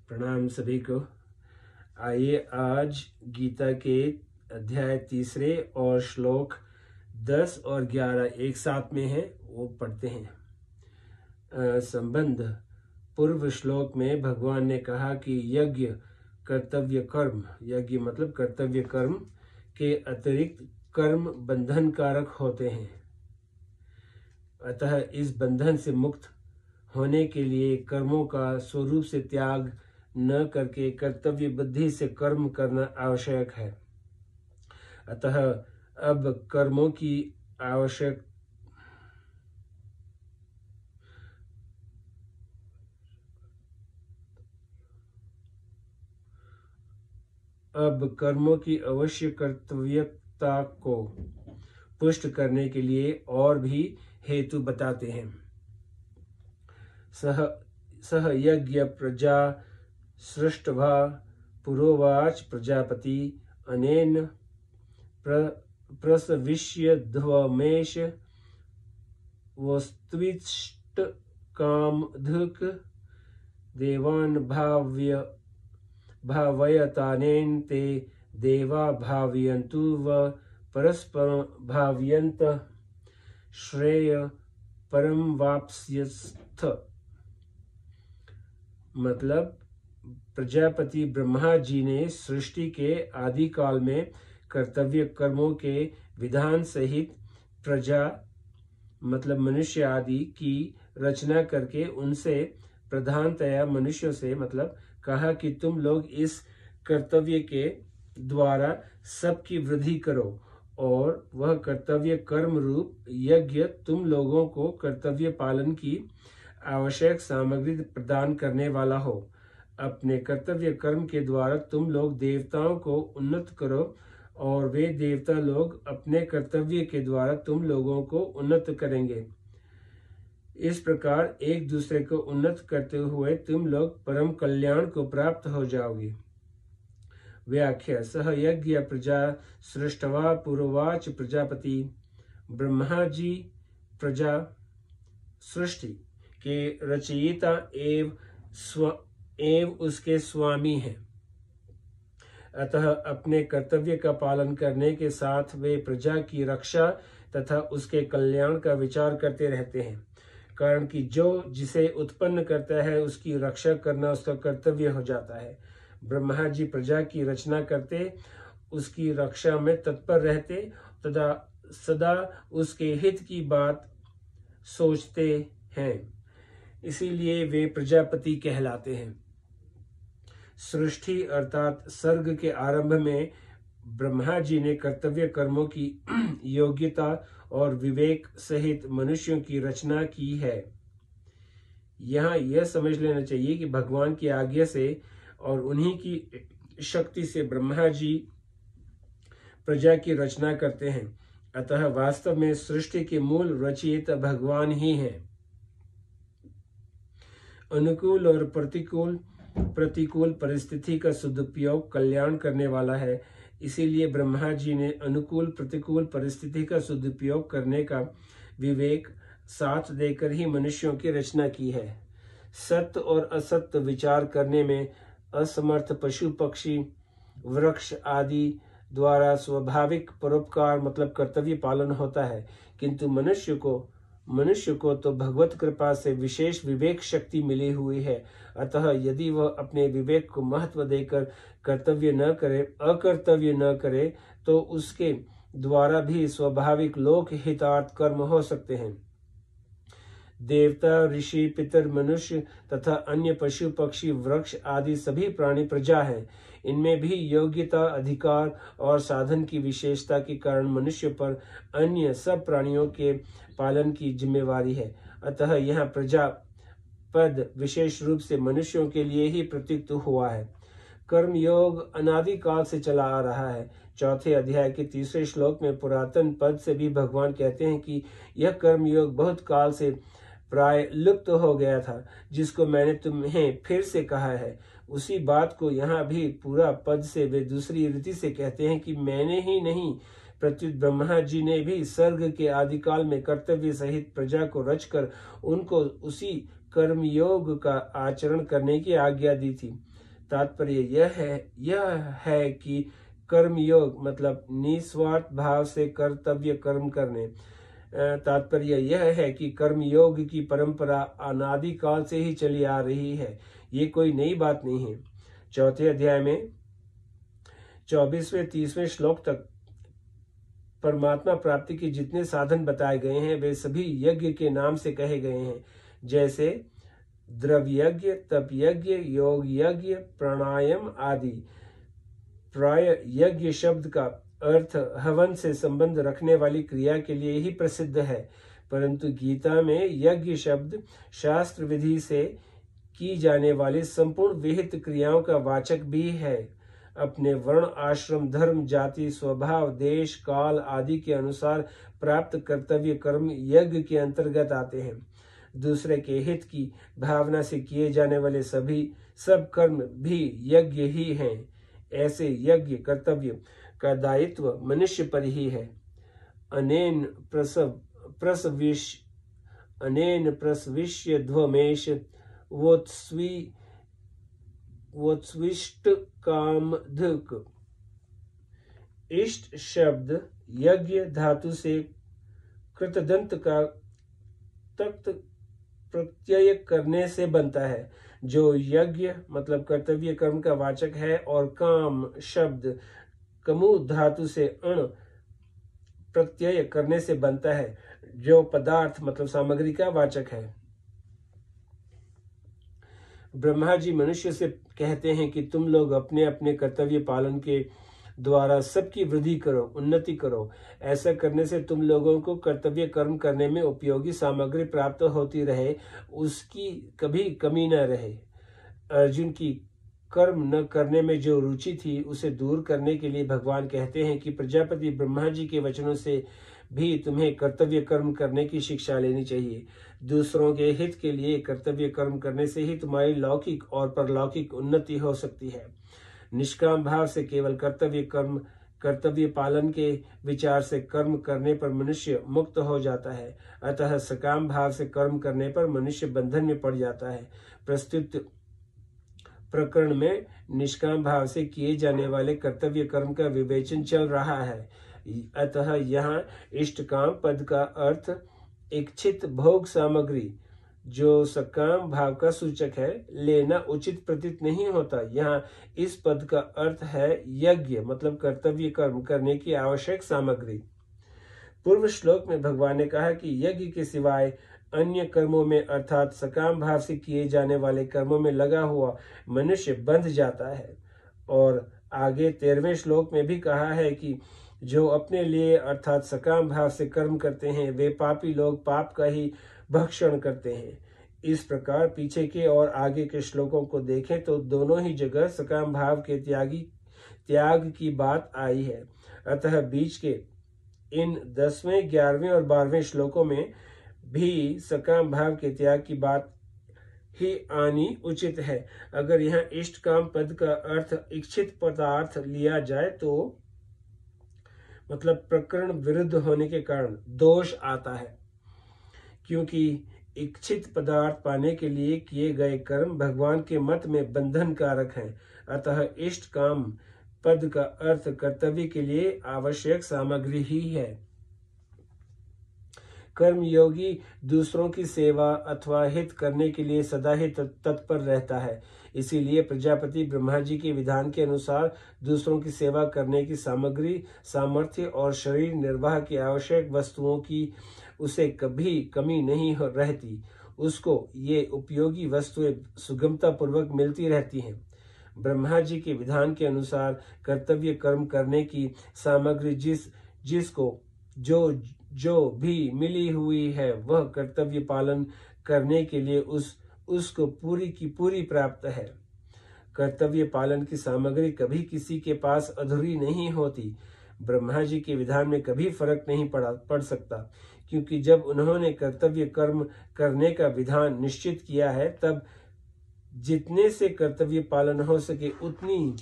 प्रणाम सभी को। आइए आज गीता के अध्याय 3 और श्लोक 10 और 11 एक साथ में है, वो पढ़ते हैं। संबंध। पूर्व श्लोक में भगवान ने कहा कि यज्ञ कर्तव्य कर्म, यज्ञ मतलब कर्तव्य कर्म के अतिरिक्त कर्म बंधन कारक होते हैं। अतः इस बंधन से मुक्त होने के लिए कर्मों का स्वरूप से त्याग न करके कर्तव्य बुद्धि से कर्म करना आवश्यक है। अतः अब कर्मों की अवश्य कर्तव्यता को पुष्ट करने के लिए और भी हेतु बताते हैं। सह यज्ञ प्रजा सृष्टवा पुरोवाच प्रजापति अनेन प्रसविष्य ध्वमेश वस्त्विष्ट कामधुक देवान भावयतानेन ते देवा भावयन्तु व परस्पर भावयन्त श्रेय परम वाप्स्यस्थ। मतलब प्रजापति ब्रह्मा जी ने सृष्टि के आदि काल में कर्तव्य कर्मों के विधान सहित प्रजा मतलब मनुष्य आदि की रचना करके उनसे प्रधानतया मनुष्यों से मतलब कहा कि तुम लोग इस कर्तव्य के द्वारा सबकी वृद्धि करो और वह कर्तव्य कर्म रूप यज्ञ तुम लोगों को कर्तव्य पालन की आवश्यक सामग्री प्रदान करने वाला हो। अपने कर्तव्य कर्म के द्वारा तुम लोग देवताओं को उन्नत करो और वे देवता लोग अपने कर्तव्य के द्वारा तुम लोगों को उन्नत करेंगे। इस प्रकार एक दूसरे को उन्नत करते हुए तुम लोग परम कल्याण को प्राप्त हो जाओगे। व्याख्या। सह यज्ञ प्रजा सृष्टवा पुरोवाच प्रजापति। ब्रह्मा जी प्रजा सृष्टि के रचयिता एवं उसके स्वामी हैं। अतः अपने कर्तव्य का पालन करने के साथ वे प्रजा की रक्षा तथा उसके कल्याण का विचार करते रहते हैं। कारण कि जो जिसे उत्पन्न करता है उसकी रक्षा करना उसका कर्तव्य हो जाता है। ब्रह्मा जी प्रजा की रचना करते, उसकी रक्षा में तत्पर रहते तथा सदा उसके हित की बात सोचते हैं, इसीलिए वे प्रजापति कहलाते हैं। सृष्टि अर्थात सर्ग के आरंभ में ब्रह्मा जी ने कर्तव्य कर्मों की योग्यता और विवेक सहित मनुष्यों की रचना की है। यहाँ यह समझ लेना चाहिए कि भगवान की आज्ञा से और उन्हीं की शक्ति से ब्रह्मा जी प्रजा की रचना करते हैं। अतः वास्तव में सृष्टि के मूल रचयिता भगवान ही हैं। अनुकूल और प्रतिकूल परिस्थिति का सदुपयोग कल्याण करने वाला है। इसीलिए ब्रह्मा जी ने अनुकूल प्रतिकूल परिस्थिति का सदुपयोग करने का विवेक साथ देकर ही मनुष्यों की रचना की है। सत्य और असत्य विचार करने में असमर्थ पशु पक्षी वृक्ष आदि द्वारा स्वाभाविक परोपकार मतलब कर्तव्य पालन होता है, किंतु मनुष्य को तो भगवत कृपा से विशेष विवेक शक्ति मिली हुई है। अतः यदि वह अपने विवेक को महत्व देकर अकर्तव्य न करे तो उसके द्वारा भी स्वाभाविक लोक हितार्थ कर्म हो सकते हैं। देवता ऋषि पितर मनुष्य तथा अन्य पशु पक्षी वृक्ष आदि सभी प्राणी प्रजा हैं। इनमें भी योग्यता अधिकार और साधन की विशेषता के कारण मनुष्य पर अन्य सब प्राणियों के पालन की जिम्मेवारी है। अतः यह प्रजा पद विशेष रूप से मनुष्यों के लिए ही प्रयुक्त हुआ है। कर्म योग अनादि काल से चला आ रहा है। चौथे अध्याय के 3 श्लोक में पुरातन पद से भी भगवान कहते हैं कि यह कर्म योग बहुत काल से प्राय लुप्त हो गया था, जिसको मैंने तुम्हें फिर से कहा है। उसी बात को यहाँ भी पूरा पद से वे दूसरी रीति से कहते हैं कि मैंने ही नहीं प्रत्युत ब्रह्मा जी ने भी सर्ग के आदिकाल में कर्तव्य सहित प्रजा को रचकर उनको उसी कर्म योग का आचरण करने की आज्ञा दी थी। तात्पर्य यह है कि कर्मयोग मतलब निस्वार्थ भाव से कर्तव्य कर्म करने। तात्पर्य यह है कि कर्मयोग की परंपरा अनादिकाल से ही चली आ रही है, ये कोई नई बात नहीं है। चौथे अध्याय में 24वें 30वें श्लोक तक परमात्मा प्राप्ति के जितने साधन बताए गए हैं वे सभी यज्ञ के नाम से कहे गए हैं, जैसे द्रव्य यज्ञ, तप यज्ञ, योग यज्ञ, प्राणायाम आदि। प्राय यज्ञ शब्द का अर्थ हवन से संबंध रखने वाली क्रिया के लिए ही प्रसिद्ध है, परंतु गीता में यज्ञ शब्द शास्त्र विधि से की जाने वाली संपूर्ण विहित क्रियाओं का वाचक भी है। अपने वर्ण, आश्रम, धर्म, जाति, स्वभाव, देश, काल आदि के अनुसार प्राप्त कर्तव्य कर्म यज्ञ के अंतर्गत आते हैं। दूसरे के हित की भावना से किए जाने वाले सब कर्म भी यज्ञ ही हैं। ऐसे यज्ञ कर्तव्य का दायित्व मनुष्य पर ही है। अनेन प्रसविष्य ध्वमेश वोत्स्विष्ट कामधुक। इष्ट शब्द यज्ञ धातु से कृतदंत का तक्त प्रत्यय करने से बनता है, जो यज्ञ मतलब कर्तव्य कर्म का वाचक है, और काम शब्द कमु धातु से अण प्रत्यय करने से बनता है, जो पदार्थ मतलब सामग्री का वाचक है। ब्रह्मा जी मनुष्य से कहते हैं कि तुम लोग अपने अपने कर्तव्य पालन के द्वारा सबकी वृद्धि करो, उन्नति करो। ऐसा करने से तुम लोगों को कर्तव्य कर्म करने में उपयोगी सामग्री प्राप्त होती रहे, उसकी कभी कमी न रहे। अर्जुन की कर्म न करने में जो रुचि थी उसे दूर करने के लिए भगवान कहते हैं कि प्रजापति ब्रह्मा जी के वचनों से भी तुम्हें कर्तव्य कर्म करने की शिक्षा लेनी चाहिए। दूसरों के हित के लिए कर्तव्य कर्म करने से ही तुम्हारी लौकिक और परलौकिक उन्नति हो सकती है। निष्काम भाव से केवल कर्तव्य पालन के विचार से कर्म करने पर मनुष्य मुक्त हो जाता है, अतः सकाम भाव से कर्म करने पर मनुष्य बंधन में पड़ जाता है। प्रस्तुत प्रकरण में निष्काम भाव से किए जाने वाले कर्तव्य कर्म का विवेचन चल रहा है, अतः यहाँ इष्टकाम पद का अर्थ इच्छित भोग सामग्री जो सकाम भाव का सूचक है लेना उचित प्रतीत नहीं होता। यहाँ इस पद का अर्थ है यज्ञ मतलब कर्तव्य कर्म करने की आवश्यक सामग्री। पूर्व श्लोक में भगवान ने कहा कि यज्ञ के सिवाय अन्य कर्मों में अर्थात सकाम भाव से किए जाने वाले कर्मों में लगा हुआ मनुष्य बंध जाता है, और आगे 13वें श्लोक में भी कहा है कि जो अपने लिए अर्थात सकाम भाव से कर्म करते हैं वे पापी लोग पाप का ही भक्षण करते हैं। इस प्रकार पीछे के और आगे के श्लोकों को देखें तो दोनों ही जगह सकाम भाव के त्याग की बात आई है, अतः बीच के इन 10वें, 11वें और 12वें श्लोकों में भी सकाम भाव के त्याग की बात ही आनी उचित है। अगर यहाँ इष्ट काम पद का अर्थ इच्छित पदार्थ लिया जाए तो मतलब प्रकरण विरुद्ध होने के कारण दोष आता है, क्योंकि इच्छित पदार्थ पाने के लिए किए गए कर्म भगवान के मत में बंधन कारक हैं, अतः इष्ट काम पद का अर्थ कर्तव्य के लिए आवश्यक सामग्री ही है। कर्म योगी दूसरों की सेवा अथवा हित करने के लिए सदा ही तत्पर रहता है, इसीलिए प्रजापति ब्रह्मा जी के विधान के अनुसार दूसरों की सेवा करने की सामग्री, सामर्थ्य और शरीर निर्वाह की आवश्यक वस्तुओं की उसे कभी कमी नहीं रहती। उसको ये उपयोगी वस्तुएं सुगमता पूर्वक मिलती रहती हैं। ब्रह्मा जी के विधान के अनुसार कर्तव्य कर्म करने की सामग्री जिसको जो भी मिली हुई है वह कर्तव्य पालन करने के लिए उसको पूरी की पूरी प्राप्त है। कर्तव्य पालन की सामग्री कभी किसी के पास अधूरी नहीं होती। ब्रह्मा जी के विधान में कभी फर्क नहीं पड़ सकता, क्योंकि जब उन्होंने कर्तव्य कर्म करने का विधान निश्चित किया है तब जितने से कर्तव्य पालन हो सके उतनी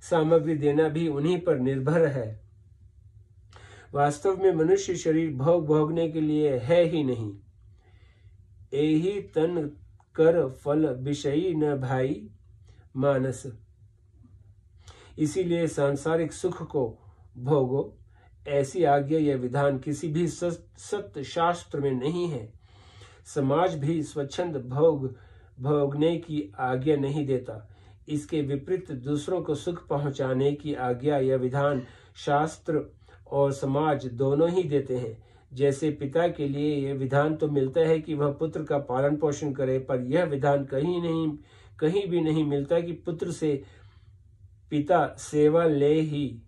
सामग्री देना भी उन्हीं पर निर्भर है। वास्तव में मनुष्य शरीर भोगने के लिए है ही नहीं। एही तन कर फल विषयी न भाई, मानस। इसीलिए सांसारिक सुख को भोगो, ऐसी आज्ञा या विधान किसी भी सत्य शास्त्र में नहीं है। समाज भी स्वच्छंद भोगने की आज्ञा नहीं देता। इसके विपरीत दूसरों को सुख पहुंचाने की आज्ञा या विधान शास्त्र और समाज दोनों ही देते हैं। जैसे पिता के लिए यह विधान तो मिलता है कि वह पुत्र का पालन पोषण करे, पर यह विधान कहीं भी नहीं मिलता कि पुत्र से पिता सेवा ले ही।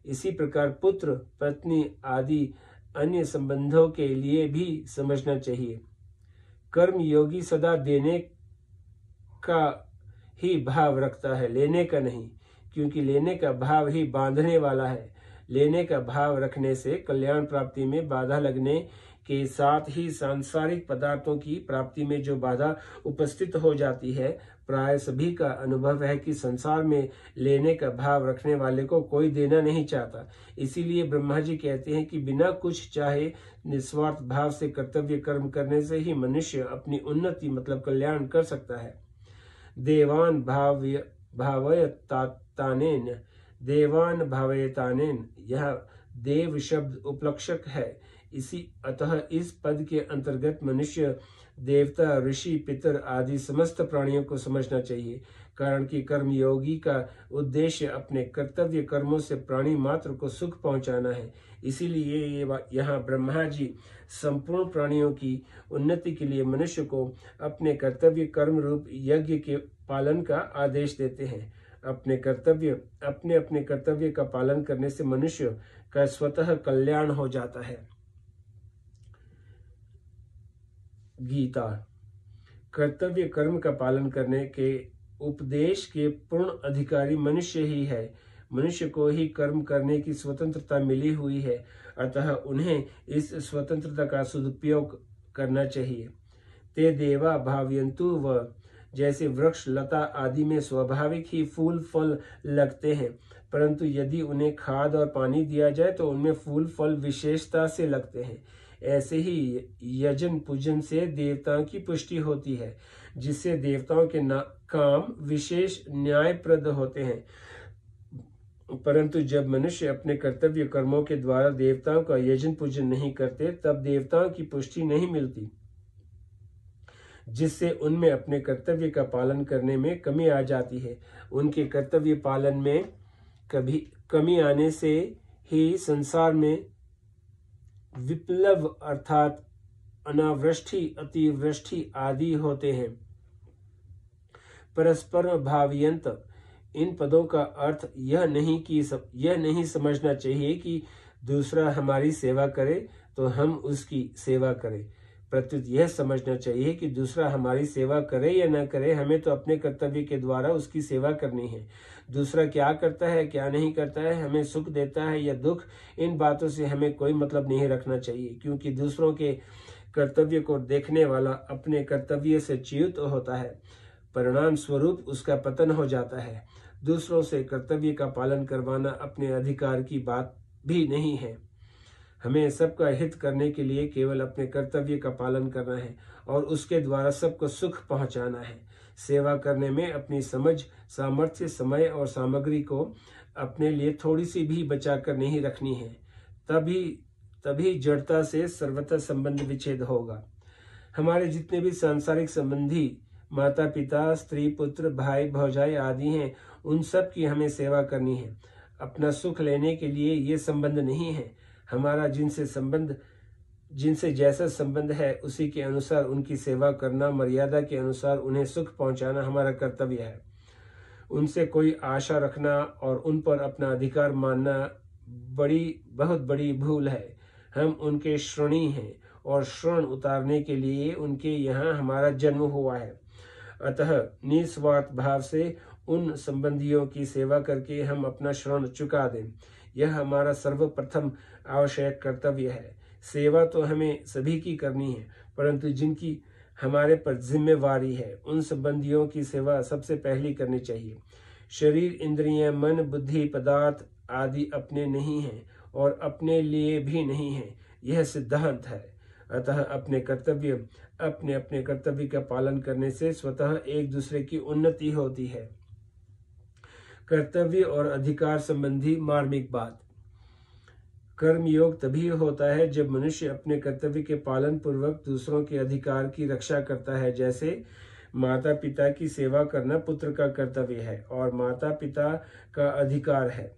इसी प्रकार पुत्र, पत्नी आदि अन्य संबंधों के लिए भी समझना चाहिए। कर्म योगी सदा देने का ही भाव रखता है, लेने का नहीं, क्योंकि लेने का भाव ही बांधने वाला है। लेने का भाव रखने से कल्याण प्राप्ति में बाधा लगने के साथ ही सांसारिक पदार्थों की प्राप्ति में जो बाधा उपस्थित हो जाती है, प्राय सभी का अनुभव है कि संसार में लेने का भाव रखने वाले को कोई देना नहीं चाहता। इसीलिए ब्रह्मा जी कहते हैं कि बिना कुछ चाहे निस्वार्थ भाव से कर्तव्य कर्म करने से ही मनुष्य अपनी उन्नति मतलब कल्याण कर सकता है। देवान भावयतानेन, यह देव शब्द उपलक्षक है। अतः इस पद के अंतर्गत मनुष्य, देवता, ऋषि, पितर आदि समस्त प्राणियों को समझना चाहिए। कारण कि कर्मयोगी का उद्देश्य अपने कर्तव्य कर्मों से प्राणी मात्र को सुख पहुंचाना है। इसीलिए यहाँ ब्रह्मा जी संपूर्ण प्राणियों की उन्नति के लिए मनुष्य को अपने कर्तव्य कर्म रूप यज्ञ के पालन का आदेश देते हैं। अपने कर्तव्य का पालन करने से मनुष्य का स्वतः कल्याण हो जाता है। गीता। कर्तव्य कर्म का पालन करने के उपदेश के पूर्ण अधिकारी मनुष्य ही है। मनुष्य को ही कर्म करने की स्वतंत्रता मिली हुई है, अतः उन्हें इस स्वतंत्रता का सदुपयोग करना चाहिए। ते देवा भावयन्तु व, जैसे वृक्ष लता आदि में स्वाभाविक ही फूल फल लगते हैं, परंतु यदि उन्हें खाद और पानी दिया जाए तो उनमें फूल फल विशेषता से लगते हैं। ऐसे ही यजन पूजन से देवताओं की पुष्टि होती है, जिससे देवताओं के काम विशेष न्यायप्रद होते हैं। परंतु जब मनुष्य अपने कर्तव्य कर्मों के द्वारा देवताओं का यजन पूजन नहीं करते, तब देवताओं की पुष्टि नहीं मिलती, जिससे उनमें अपने कर्तव्य का पालन करने में कमी आ जाती है। उनके कर्तव्य पालन में कमी आने से ही संसार में विप्लव अर्थात अनावृष्टि, अतिवृष्टि आदि होते हैं। परस्पर भावयंत, इन पदों का अर्थ यह नहीं समझना चाहिए कि दूसरा हमारी सेवा करे तो हम उसकी सेवा करें। प्रत्युत यह समझना चाहिए कि दूसरा हमारी सेवा करे या न करे, हमें तो अपने कर्तव्य के द्वारा उसकी सेवा करनी है। दूसरा क्या करता है क्या नहीं करता है, हमें सुख देता है या दुख, इन बातों से हमें कोई मतलब नहीं रखना चाहिए, क्योंकि दूसरों के कर्तव्य को देखने वाला अपने कर्तव्य से च्युत होता है। परिणाम स्वरूप उसका पतन हो जाता है। दूसरों से कर्तव्य का पालन करवाना अपने अधिकार की बात भी नहीं है। हमें सबका हित करने के लिए केवल अपने कर्तव्य का पालन करना है और उसके द्वारा सबको सुख पहुंचाना है। सेवा करने में अपनी समझ, सामर्थ्य, समय और सामग्री को अपने लिए थोड़ी सी भी बचाकर नहीं रखनी है। तभी जड़ता से सर्वथा संबंध विच्छेद होगा। हमारे जितने भी सांसारिक संबंधी, माता पिता, स्त्री पुत्र, भाई भौजाई आदि हैं, उन सब की हमें सेवा करनी है। अपना सुख लेने के लिए ये संबंध नहीं है। हमारा जिनसे जैसा संबंध है उसी के अनुसार उनकी सेवा करना, मर्यादा के अनुसार उन्हें सुख पहुंचाना हमारा कर्तव्य है। उनसे कोई आशा रखना और उन पर अपना अधिकार मानना बहुत बड़ी भूल है। हम उनके ऋणी हैं और ऋण उतारने के लिए उनके यहाँ हमारा जन्म हुआ है। अतः निस्वार्थ भाव से उन संबंधियों की सेवा करके हम अपना ऋण चुका दें, यह हमारा सर्वप्रथम आवश्यक कर्तव्य है। सेवा तो हमें सभी की करनी है, परंतु जिनकी हमारे पर जिम्मेवारी है उन संबंधियों की सेवा सबसे पहले करनी चाहिए। शरीर, इंद्रियां, मन, बुद्धि, पदार्थ आदि अपने नहीं हैं और अपने लिए भी नहीं हैं, यह सिद्धांत है। अतः अपने अपने कर्तव्य का पालन करने से स्वतः एक दूसरे की उन्नति होती है। कर्तव्य और अधिकार संबंधी मार्मिक बात। कर्म योग तभी होता है जब मनुष्य अपने कर्तव्य के पालन पूर्वक दूसरों के अधिकार की रक्षा करता है। जैसे माता पिता की सेवा करना पुत्र का कर्तव्य है और माता पिता का अधिकार है।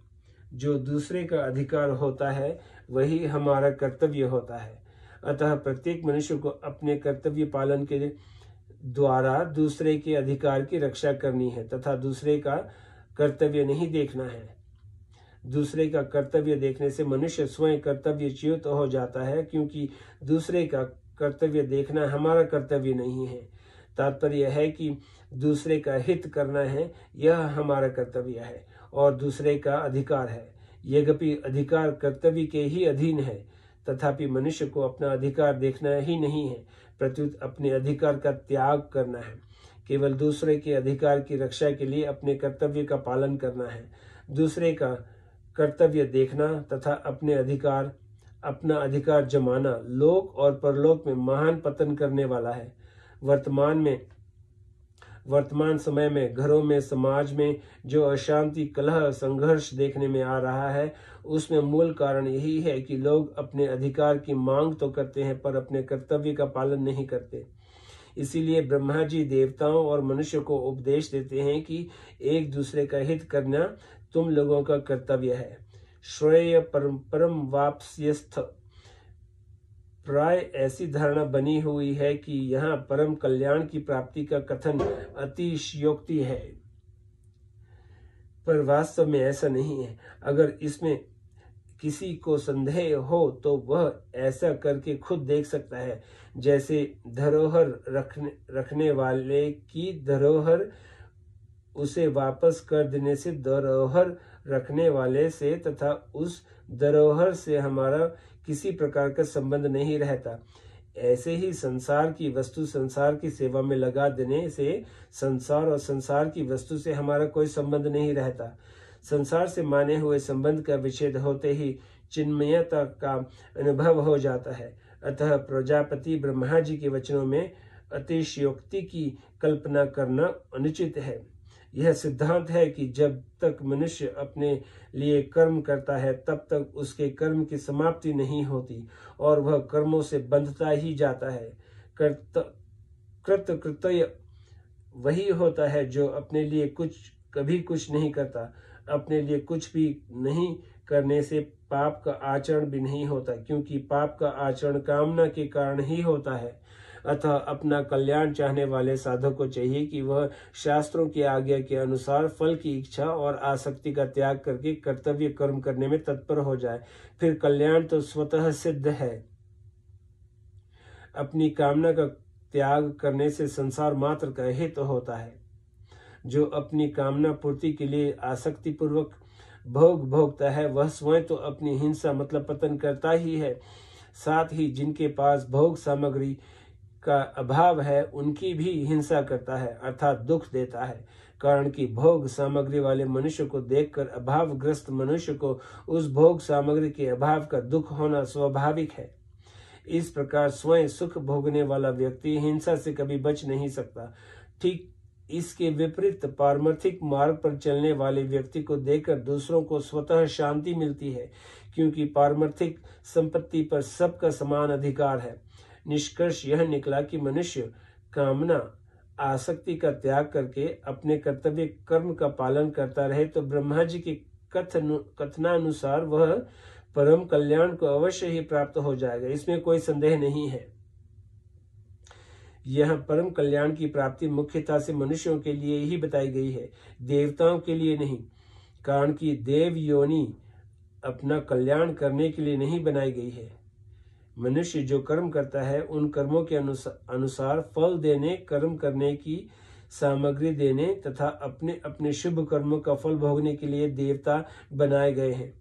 जो दूसरे का अधिकार होता है वही हमारा कर्तव्य होता है। अतः प्रत्येक मनुष्य को अपने कर्तव्य पालन के द्वारा दूसरे के अधिकार की रक्षा करनी है तथा दूसरे का कर्तव्य नहीं देखना है। दूसरे का कर्तव्य देखने से मनुष्य स्वयं कर्तव्यच्युत हो जाता है, क्योंकि दूसरे का कर्तव्य देखना हमारा कर्तव्य नहीं है। तात्पर्य है कि दूसरे का हित करना है, यह हमारा कर्तव्य है और दूसरे का अधिकार है। यद्यपि अधिकार कर्तव्य के ही अधीन है, तथापि मनुष्य को अपना अधिकार देखना ही नहीं है, प्रत्युत अपने अधिकार का त्याग करना है। केवल दूसरे के अधिकार की रक्षा के लिए अपने कर्तव्य का पालन करना है। दूसरे का कर्तव्य देखना तथा अपना अधिकार जमाना लोक और परलोक में महान पतन करने वाला है। वर्तमान समय में घरों में, समाज में जो अशांति, कलह, संघर्ष देखने में आ रहा है, उसमें मूल कारण यही है कि लोग अपने अधिकार की मांग तो करते हैं पर अपने कर्तव्य का पालन नहीं करते। इसीलिए ब्रह्मा जी देवताओं और मनुष्य को उपदेश देते हैं कि एक दूसरे का हित करना तुम लोगों का कर्तव्य है। श्रेय परम वाप्स्यस्थ प्राय ऐसी धारणा बनी हुई है कि यहाँ परम कल्याण की प्राप्ति का कथन अतिशयोक्ति है, पर वास्तव में ऐसा नहीं है। अगर इसमें किसी को संदेह हो तो वह ऐसा करके खुद देख सकता है। जैसे धरोहर रखने वाले की धरोहर उसे वापस कर देने से धरोहर रखने वाले से तथा उस धरोहर से हमारा किसी प्रकार का संबंध नहीं रहता। ऐसे ही संसार की वस्तु संसार की सेवा में लगा देने से संसार और संसार की वस्तु से हमारा कोई संबंध नहीं रहता। संसार से माने हुए संबंध का विच्छेद होते ही चिन्मयता का अनुभव हो जाता है। अतः प्रजापति ब्रह्मा जी के वचनों में अतिशयोक्ति की कल्पना करना अनुचित है। यह सिद्धांत है कि जब तक मनुष्य अपने लिए कर्म करता है तब तक उसके कर्म की समाप्ति नहीं होती और वह कर्मों से बंधता ही जाता है। कृतकृत्य वही होता है जो अपने लिए कभी कुछ नहीं करता। अपने लिए कुछ भी नहीं करने से पाप का आचरण भी नहीं होता, क्योंकि पाप का आचरण कामना के कारण ही होता है। अतः अपना कल्याण चाहने वाले साधक को चाहिए कि वह शास्त्रों की आज्ञा के अनुसार फल की इच्छा और आसक्ति का त्याग करके कर्तव्य कर्म करने में तत्पर हो जाए। फिर कल्याण तो स्वतः सिद्ध है। अपनी कामना का त्याग करने से संसार मात्र का हित होता है। जो अपनी कामना पूर्ति के लिए आसक्ति पूर्वक भोग भोगता है वह स्वयं तो अपनी हिंसा मतलब पतन करता ही है, साथ ही जिनके पास भोग सामग्री का अभाव है उनकी भी हिंसा करता है, अर्थात दुख देता है। कारण कि भोग सामग्री वाले मनुष्य को देखकर अभावग्रस्त मनुष्य को उस भोग सामग्री के अभाव का दुख होना स्वाभाविक है। इस प्रकार स्वयं सुख भोगने वाला व्यक्ति हिंसा से कभी बच नहीं सकता। ठीक इसके विपरीत पारमार्थिक मार्ग पर चलने वाले व्यक्ति को देखकर दूसरों को स्वतः शांति मिलती है, क्योंकि पारमार्थिक संपत्ति पर सबका समान अधिकार है। निष्कर्ष यह निकला कि मनुष्य कामना आसक्ति का त्याग करके अपने कर्तव्य कर्म का पालन करता रहे तो ब्रह्मा जी के कथनानुसार वह परम कल्याण को अवश्य ही प्राप्त हो जाएगा। इसमें कोई संदेह नहीं है। यह परम कल्याण की प्राप्ति मुख्यतः से मनुष्यों के लिए ही बताई गई है, देवताओं के लिए नहीं। कारण कि देव योनि अपना कल्याण करने के लिए नहीं बनाई गई है। मनुष्य जो कर्म करता है उन कर्मों के अनुसार फल देने, कर्म करने की सामग्री देने तथा अपने अपने शुभ कर्मों का फल भोगने के लिए देवता बनाए गए हैं।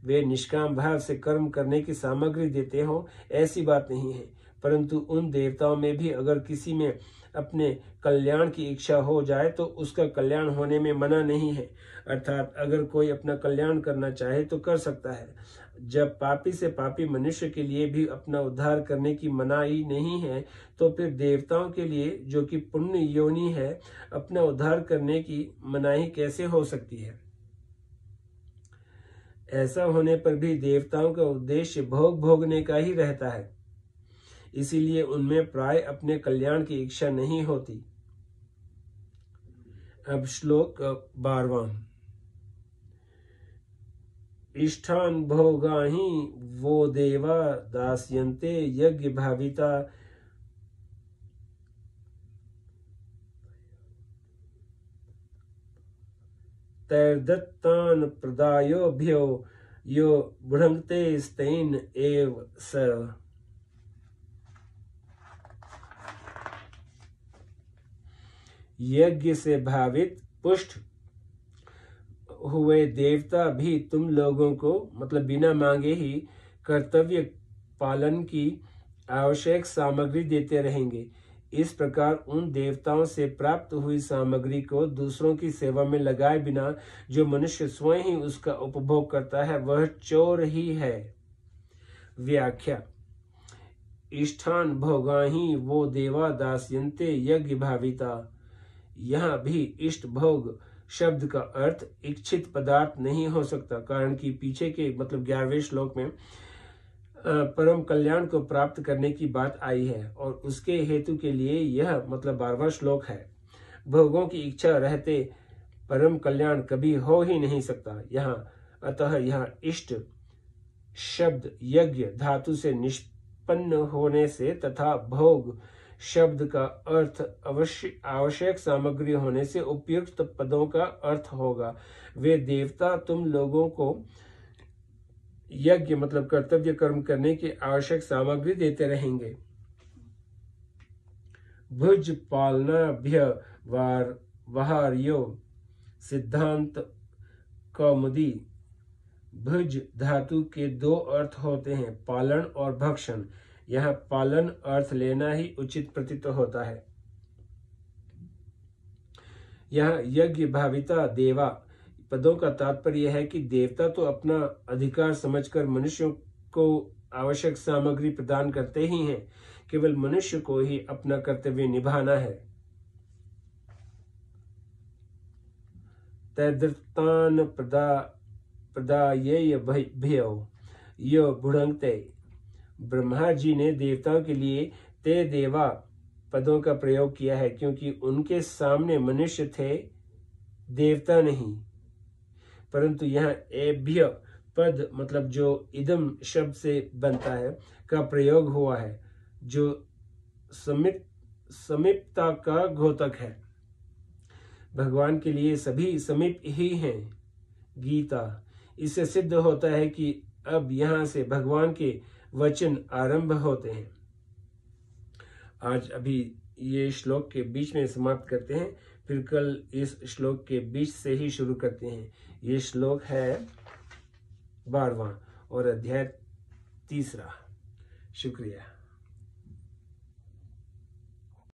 वे निष्काम भाव से कर्म करने की सामग्री देते हो ऐसी बात नहीं है, परंतु उन देवताओं में भी अगर किसी में अपने कल्याण की इच्छा हो जाए तो उसका कल्याण होने में मना नहीं है। अर्थात अगर कोई अपना कल्याण करना चाहे तो कर सकता है। जब पापी से पापी मनुष्य के लिए भी अपना उद्धार करने की मनाही नहीं है, तो फिर देवताओं के लिए, जो कि पुण्य योनि है, अपना उद्धार करने की मनाही कैसे हो सकती है? ऐसा होने पर भी देवताओं का उद्देश्य भोग भोगने का ही रहता है, इसीलिए उनमें प्राय अपने कल्याण की इच्छा नहीं होती। अब श्लोक 12वां। इष्ठान भोगाहि वो देवा दास्यन्ते यज्ञ भाविता तैर्दत्तान प्रदायोभ्यो यो भुङ्क्ते स्तेन एव स। यज्ञ से भावित पुष्ट हुए देवता भी तुम लोगों को, मतलब बिना मांगे ही, कर्तव्य पालन की आवश्यक सामग्री देते रहेंगे। इस प्रकार उन देवताओं से प्राप्त हुई सामग्री को दूसरों की सेवा में लगाए बिना जो मनुष्य स्वयं ही उसका उपभोग करता है, वह चोर ही है। व्याख्या। इष्ठान भोगाहि वो देवा दास्यन्ते यज्ञ भाविता। यहाँ भी इष्ट भोग शब्द का अर्थ इच्छित पदार्थ नहीं हो सकता, कारण कि पीछे के मतलब 11वें श्लोक में परम कल्याण को प्राप्त करने की बात आई है और उसके हेतु के लिए यह मतलब 12वां श्लोक है। भोगों की इच्छा रहते परम कल्याण कभी हो ही नहीं सकता। अतः यह इष्ट शब्द यज्ञ धातु से निष्पन्न होने से तथा भोग शब्द का अर्थ आवश्यक सामग्री होने से उपयुक्त पदों का अर्थ होगा। वे देवता तुम लोगों को यज्ञ मतलब कर्तव्य कर्म करने की आवश्यक सामग्री देते रहेंगे। भुज पालनाभ्य वहार्यो सिद्धांत कौमुदी। भुज धातु के 2 अर्थ होते हैं, पालन और भक्षण। यहाँ पालन अर्थ लेना ही उचित प्रतीत होता है। यहाँ यज्ञ भाविता देवा पदों का तात्पर्य है कि देवता तो अपना अधिकार समझकर मनुष्यों को आवश्यक सामग्री प्रदान करते ही हैं, केवल मनुष्य को ही अपना कर्तव्य निभाना है। तैर्दत्तान प्रदायेभ्यो यो भुङ्क्ते। ब्रह्मा जी ने देवताओं के लिए ते देवा पदों का प्रयोग किया है, क्योंकि उनके सामने मनुष्य थे, देवता नहीं। परंतु यहाँ एभ्य पद मतलब जो इदम शब्द से बनता है का प्रयोग हुआ है, जो समीपता का घोतक है। भगवान के लिए सभी समीप ही हैं। गीता। इससे सिद्ध होता है कि अब यहाँ से भगवान के वचन आरंभ होते हैं। आज अभी ये श्लोक के बीच में समाप्त करते हैं, फिर कल इस श्लोक के बीच से ही शुरू करते हैं। ये श्लोक है 12वां और अध्याय 3। शुक्रिया।